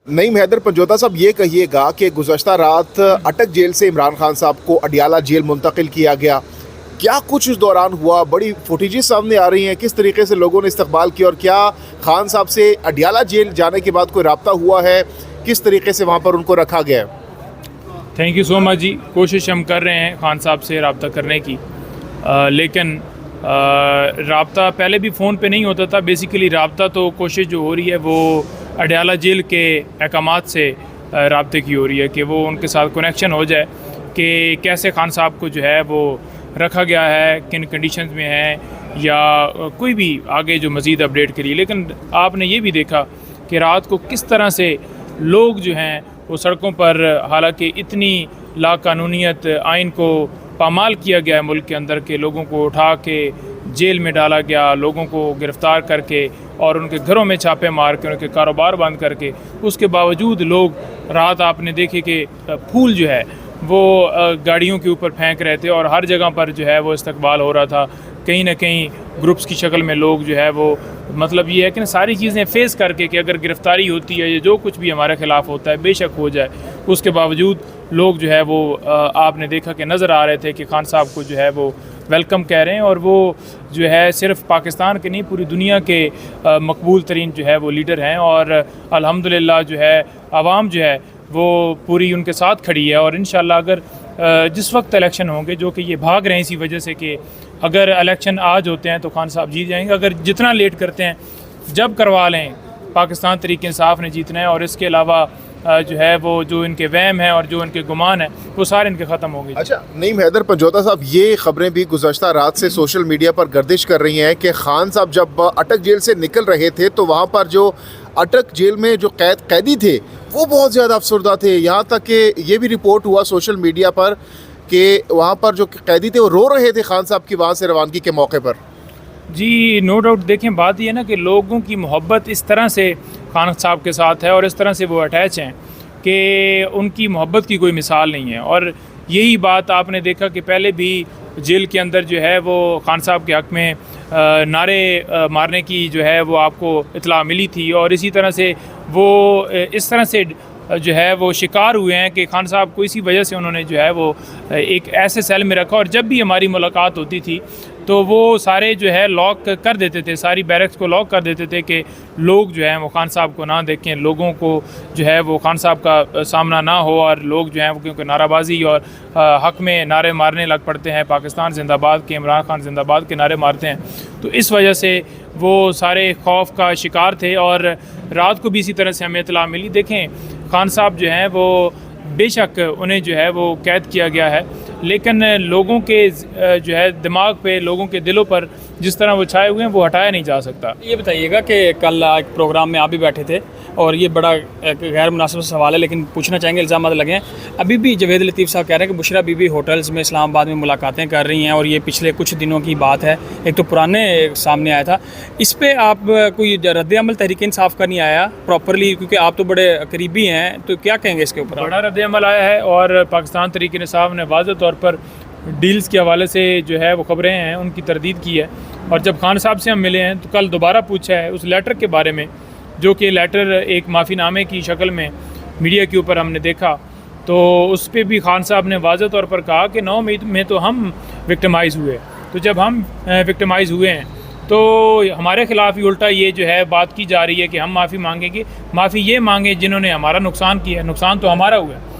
नईम हैदर पंजोता साहब, ये कहिएगा कि गुज़श्ता रात अटक जेल से इमरान खान साहब को अडियाला जेल मुंतकिल किया गया, क्या कुछ उस दौरान हुआ? बड़ी फुटेजेस सामने आ रही हैं, किस तरीके से लोगों ने इस्तकबाल किया और क्या खान साहब से अडियाला जेल जाने के बाद कोई रब्ता हुआ है? किस तरीके से वहाँ पर उनको रखा गया है? थैंक यू सो मच जी। कोशिश हम कर रहे हैं खान साहब से रब्ता करने की, लेकिन रब्ता पहले भी फ़ोन पे नहीं होता था। बेसिकली रब्ता तो कोशिश जो हो रही है वो अडियाला जेल के अहकामात से रब्ते की हो रही है कि वो उनके साथ कनेक्शन हो जाए कि कैसे खान साहब को जो है वो रखा गया है, किन कंडीशंस में है, या कोई भी आगे जो मज़ीद अपडेट करिए। लेकिन आपने ये भी देखा कि रात को किस तरह से लोग जो हैं वो सड़कों पर, हालांकि इतनी लाकानूनियत आइन को पामाल किया गया है मुल्क के अंदर के लोगों को उठा के जेल में डाला गया, लोगों को गिरफ़्तार करके और उनके घरों में छापे मार के उनके कारोबार बंद करके, उसके बावजूद लोग रात आपने देखे कि फूल जो है वो गाड़ियों के ऊपर फेंक रहे थे और हर जगह पर जो है वो इस्तकबाल हो रहा था। कहीं ना कहीं ग्रुप्स की शक्ल में लोग जो है वो, मतलब ये है कि ना, सारी चीज़ें फेस करके कि अगर गिरफ़्तारी होती है या जो कुछ भी हमारे ख़िलाफ़ होता है बेशक हो जाए, उसके बावजूद लोग जो है वो आपने देखा कि नज़र आ रहे थे कि खान साहब को जो है वो वेलकम कह रहे हैं। और वो जो है सिर्फ़ पाकिस्तान के नहीं, पूरी दुनिया के मकबूल तरीन जो है वो लीडर हैं और अल्हम्दुलिल्लाह जो है आवाम जो है वो पूरी उनके साथ खड़ी है। और इंशाल्लाह अगर जिस वक्त इलेक्शन होंगे, जो कि ये भाग रहे हैं इसी वजह से कि अगर इलेक्शन आज होते हैं तो खान साहब जीत जाएंगे, अगर जितना लेट करते हैं जब करवा लें, पाकिस्तान तरीके इंसाफ ने जीतना है। और इसके अलावा जो है वो जो इनके वहम है और जो इनके गुमान है वो सारे इनके ख़त्म होंगे। अच्छा, नईम हैदर पंजोता साहब, ये खबरें भी गुज़श्ता रात से सोशल मीडिया पर गर्दिश कर रही हैं कि खान साहब जब अटक जेल से निकल रहे थे तो वहाँ पर जो अटक जेल में जो कैदी थे वो बहुत ज़्यादा अफसरदा थे। यहाँ तक कि ये भी रिपोर्ट हुआ सोशल मीडिया पर कि वहाँ पर जो कैदी थे वो रो रहे थे खान साहब की वहाँ से रवानगी के मौके पर। जी, नो डाउट। देखें, बात ये है ना कि लोगों की मोहब्बत इस तरह से खान साहब के साथ है और इस तरह से वो अटैच हैं कि उनकी मोहब्बत की कोई मिसाल नहीं है। और यही बात आपने देखा कि पहले भी जेल के अंदर जो है वो खान साहब के हक़ में नारे मारने की जो है वो आपको इत्तला मिली थी और इसी तरह से वो इस तरह से जो है वो शिकार हुए हैं कि खान साहब को इसी वजह से उन्होंने जो है वो एक ऐसे सेल में रखा। और जब भी हमारी मुलाकात होती थी तो वो सारे जो है लॉक कर देते थे, सारी बैरक्स को लॉक कर देते थे कि लोग जो है वो खान साहब को ना देखें, लोगों को जो है वो खान साहब का सामना ना हो। और लोग जो हैं वो क्योंकि नाराबाजी और हक़ में नारे मारने लग पड़ते हैं, पाकिस्तान जिंदाबाद के, इमरान खान जिंदाबाद के नारे मारते हैं, तो इस वजह से वो सारे खौफ का शिकार थे। और रात को भी इसी तरह से हमें इत्तला मिली। देखें, खान साहब जो हैं वो बेशक उन्हें जो है वो कैद किया गया है, लेकिन लोगों के जो है दिमाग पे, लोगों के दिलों पर जिस तरह वो छाए हुए हैं वो हटाया नहीं जा सकता। ये बताइएगा कि कल एक प्रोग्राम में आप भी बैठे थे और ये बड़ा एक गैर मुनासिब सवाल है लेकिन पूछना चाहेंगे, इल्ज़ाम लगे हैं। अभी भी जवेद लतीफ़ साहब कह रहे हैं कि बुशरा बीबी होटल्स में इस्लामाबाद में मुलाकातें कर रही हैं और ये पिछले कुछ दिनों की बात है, एक तो पुराने सामने आया था। इस पर आप कोई रद्द-ए-अमल तहरीक इंसाफ का नहीं आया प्रॉपरली, क्योंकि आप तो बड़े करीबी हैं, तो क्या कहेंगे इसके ऊपर? बड़ा रद्द-ए-अमल आया है और पाकिस्तान तहरीक इंसाफ ने वाज़ेह तौर पर डील्स के हवाले से जो है वो खबरें हैं उनकी तरदीद की है। और जब खान साहब से हम मिले हैं तो कल दोबारा पूछा है उस लेटर के बारे में, जो कि लेटर एक माफ़ीनामे की शक्ल में मीडिया के ऊपर हमने देखा। तो उस पर भी खान साहब ने वाज़ेह तौर पर कहा कि 9 मई में तो हम विक्टिमाइज़ हुए, तो जब हम विक्टिमाइज़ हुए हैं तो हमारे ख़िलाफ़ ही उल्टा ये जो है बात की जा रही है कि हम माफ़ी मांगेंगे। माफ़ी ये मांगे जिन्होंने हमारा नुकसान किया है, नुकसान तो हमारा हुआ है।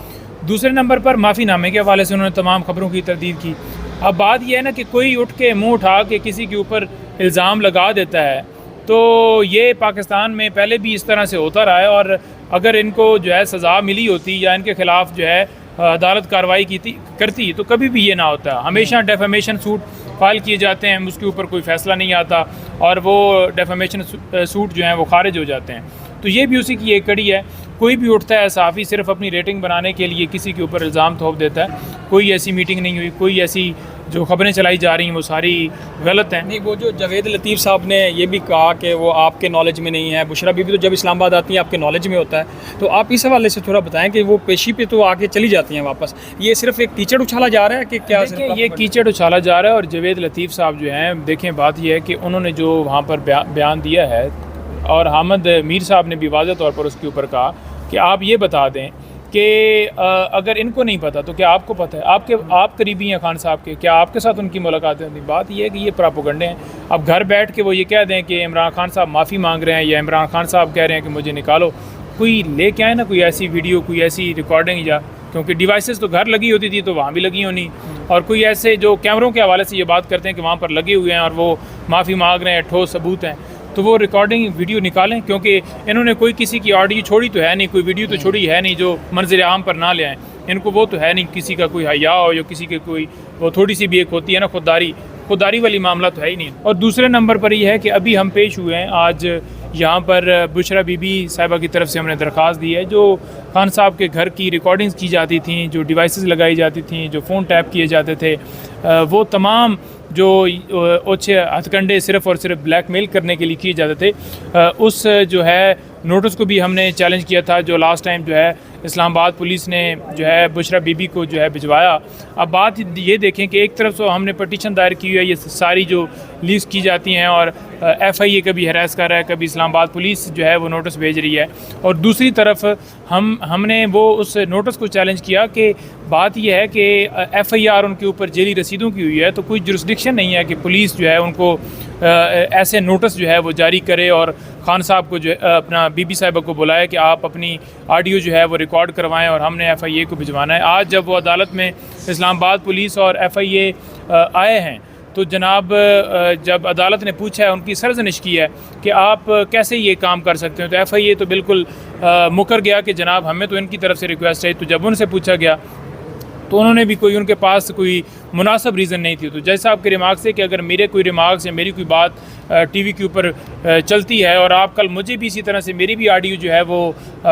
दूसरे नंबर पर माफ़ीनामे के हवाले से उन्होंने तमाम खबरों की तरदीद की। अब बात यह है ना कि कोई उठ के मुँह उठा के किसी के ऊपर इल्ज़ाम लगा देता है, तो ये पाकिस्तान में पहले भी इस तरह से होता रहा है। और अगर इनको जो है सज़ा मिली होती या इनके ख़िलाफ़ जो है अदालत कार्रवाई करती तो कभी भी ये ना होता। हमेशा डेफेमेशन सूट फाइल किए जाते हैं, उसके ऊपर कोई फ़ैसला नहीं आता और वो डेफेमेशन सूट जो हैं वो खारिज हो जाते हैं। तो ये भी उसी की एक कड़ी है। कोई भी उठता है सहाफ़ी सिर्फ अपनी रेटिंग बनाने के लिए किसी के ऊपर इल्ज़ाम थोप देता है। कोई ऐसी मीटिंग नहीं हुई, कोई ऐसी जो खबरें चलाई जा रही हैं वो सारी गलत हैं। नहीं, वो जो जवेद लतीफ़ साहब ने ये भी कहा कि वो आपके नॉलेज में नहीं है, बुशरा बीबी तो जब इस्लामाबाद आती हैं आपके नॉलेज में होता है, तो आप इस हवाले से थोड़ा बताएं कि वो पेशी पे तो आके चली जाती हैं वापस, ये सिर्फ एक कीचड़ उछाला जा रहा है कि क्या? ये कीचड़ उछाला जा रहा है। और जवेद लतीफ़ साहब जो हैं, देखें बात यह है कि उन्होंने जो वहाँ पर बयान दिया है और हामिद मीर साहब ने भी वाज़ेह तौर पर उसके ऊपर कहा कि आप ये बता दें कि अगर इनको नहीं पता तो क्या आपको पता है? आप करीबी हैं खान साहब के, क्या आपके साथ उनकी मुलाकातें होती? बात ये है कि ये प्रोपेगेंडे हैं। अब घर बैठ के वो ये कह दें कि इमरान खान साहब माफ़ी मांग रहे हैं या इमरान खान साहब कह रहे हैं कि मुझे निकालो, कोई लेके आए ना कोई ऐसी वीडियो, कोई ऐसी रिकॉर्डिंग, या क्योंकि डिवाइसेस तो घर लगी होती थी तो वहाँ भी लगी होनी, और कोई ऐसे जो कैमरों के हवाले से ये बात करते हैं कि वहाँ पर लगे हुए हैं और वो माफ़ी मांग रहे हैं, ठोस सबूत हैं, तो वो रिकॉर्डिंग वीडियो निकालें, क्योंकि इन्होंने कोई किसी की ऑडियो छोड़ी तो है नहीं, कोई वीडियो तो छोड़ी है नहीं जो मंजर आम पर ना ले आएँ। इनको वो तो है नहीं किसी का कोई हया हो या किसी के कोई वो थोड़ी सी भी एक होती है ना खुददारी वाली मामला तो है ही नहीं। और दूसरे नंबर पर ये है कि अभी हम पेश हुए हैं आज यहाँ पर बुशरा बीबी साहिबा की तरफ से हमने दरख्वास्त दी है, जो खान साहब के घर की रिकॉर्डिंग्स की जाती थी, जो डिवाइसेस लगाई जाती थी, जो फ़ोन टैप किए जाते थे, वो तमाम जो ओछे हथकंडे सिर्फ़ और सिर्फ ब्लैकमेल करने के लिए किए जाते थे, उस जो है नोटिस को भी हमने चैलेंज किया था, जो लास्ट टाइम जो है इस्लामाबाद पुलिस ने जो है बुशरा बीबी को जो है भिजवाया। अब बात ये देखें कि एक तरफ तो हमने पटिशन दायर की हुई है, ये सारी जो लीक्स की जाती हैं और FIA कभी हरास कर रहा है, कभी इस्लामाबाद पुलिस जो है वो नोटिस भेज रही है, और दूसरी तरफ हमने वो उस नोटिस को चैलेंज किया कि बात यह है कि FIR उनके ऊपर जेली रसीदों की हुई है, तो कोई जुरिस्डिक्शन नहीं है कि पुलिस जो है उनको ऐसे नोटिस जो है वो जारी करे और खान साहब को जो अपना बीबी साहिबा को बुलाए कि आप अपनी ऑडियो जो है वो रिकॉर्ड करवाएं और हमने FIA को भिजवाना है। आज जब वो अदालत में इस्लामाबाद पुलिस और FIA आए हैं तो जनाब जब अदालत ने पूछा है, उनकी सरजनिश की है कि आप कैसे ये काम कर सकते हो, तो FIA तो बिल्कुल मुकर गया कि जनाब हमें तो इनकी तरफ से रिक्वेस्ट है। तो जब उनसे पूछा गया तो उन्होंने भी कोई उनके पास कोई मुनासिब रीज़न नहीं थी। तो जैसा आपके रिमार्क से कि अगर मेरे कोई रिमार्क्स या मेरी कोई बात TV के ऊपर चलती है और आप कल मुझे भी इसी तरह से मेरी भी ऑडियो जो है वो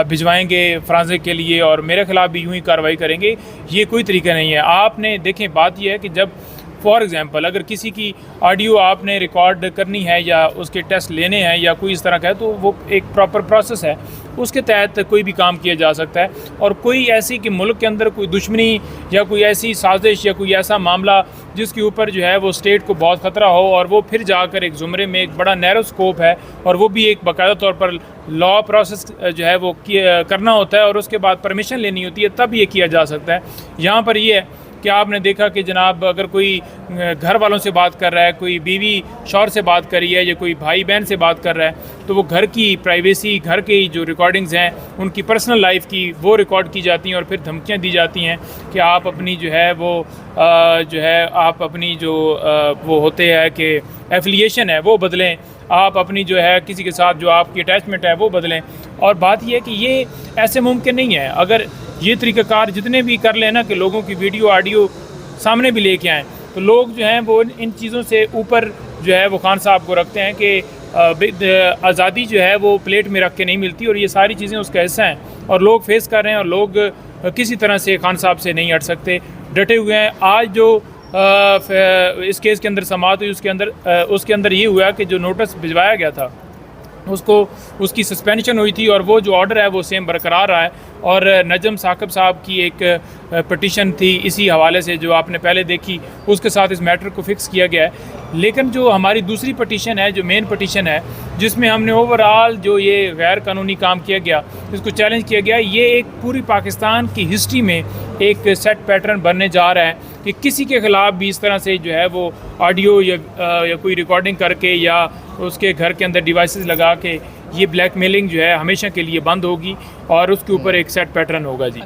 भिजवाएंगे फॉरेंसिक के लिए और मेरे ख़िलाफ़ भी यूँ ही कार्रवाई करेंगे, ये कोई तरीका नहीं है। आपने देखें बात यह है कि जब फॉर एग्ज़ाम्पल अगर किसी की ऑडियो आपने रिकॉर्ड करनी है या उसके टेस्ट लेने हैं या कोई इस तरह का है, तो वो एक प्रॉपर प्रोसेस है, उसके तहत कोई भी काम किया जा सकता है। और कोई ऐसी कि मुल्क के अंदर कोई दुश्मनी या कोई ऐसी साजिश या कोई ऐसा मामला जिसके ऊपर जो है वो स्टेट को बहुत ख़तरा हो और वो फिर जाकर एक ज़ुमरे में एक बड़ा नैरो स्कोप है और वो भी एक बाकायदा तौर पर लॉ प्रोसेस जो है वो करना होता है और उसके बाद परमिशन लेनी होती है, तब ये किया जा सकता है। यहाँ पर ये है कि आपने देखा कि जनाब अगर कोई घर वालों से बात कर रहा है, कोई बीवी शौहर से बात कर रही है या कोई भाई बहन से बात कर रहा है, तो वो घर की प्राइवेसी, घर की जो रिकॉर्डिंग्स हैं उनकी पर्सनल लाइफ की, वो रिकॉर्ड की जाती हैं और फिर धमकियां दी जाती हैं कि आप अपनी जो है वो आप अपनी जो वो होते हैं कि एफिलिएशन है वो बदलें, आप अपनी जो है किसी के साथ जो आपकी अटैचमेंट है वो बदलें। और बात यह है कि ये ऐसे मुमकिन नहीं है। अगर ये तरीक़ाकार जितने भी कर लेना कि लोगों की वीडियो ऑडियो सामने भी लेके आएँ, तो लोग जो हैं वो इन चीज़ों से ऊपर जो है वो खान साहब को रखते हैं कि आज़ादी जो है वो प्लेट में रख के नहीं मिलती, और ये सारी चीज़ें उसका हिस्सा हैं और लोग फेस कर रहे हैं और लोग किसी तरह से खान साहब से नहीं हट सकते, डटे हुए हैं। आज जो इस केस के अंदर समाअत हुई उसके अंदर ये हुआ कि जो नोटिस भिजवाया गया था उसकी सस्पेंशन हुई थी और वो जो ऑर्डर है वो सेम बरकरार रहा है। और नजम साकिब साहब की एक पटिशन थी इसी हवाले से जो आपने पहले देखी, उसके साथ इस मैटर को फिक्स किया गया है। लेकिन जो हमारी दूसरी पटिशन है, जो मेन पटिशन है, जिसमें हमने ओवरऑल जो ये गैर कानूनी काम किया गया, इसको चैलेंज किया गया, ये एक पूरी पाकिस्तान की हिस्ट्री में एक सेट पैटर्न बनने जा रहा है कि किसी के ख़िलाफ़ भी इस तरह से जो है वो ऑडियो या कोई रिकॉर्डिंग करके या उसके घर के अंदर डिवाइसेस लगा के ये ब्लैकमेलिंग जो है हमेशा के लिए बंद होगी और उसके ऊपर एक सेट पैटर्न होगा जी।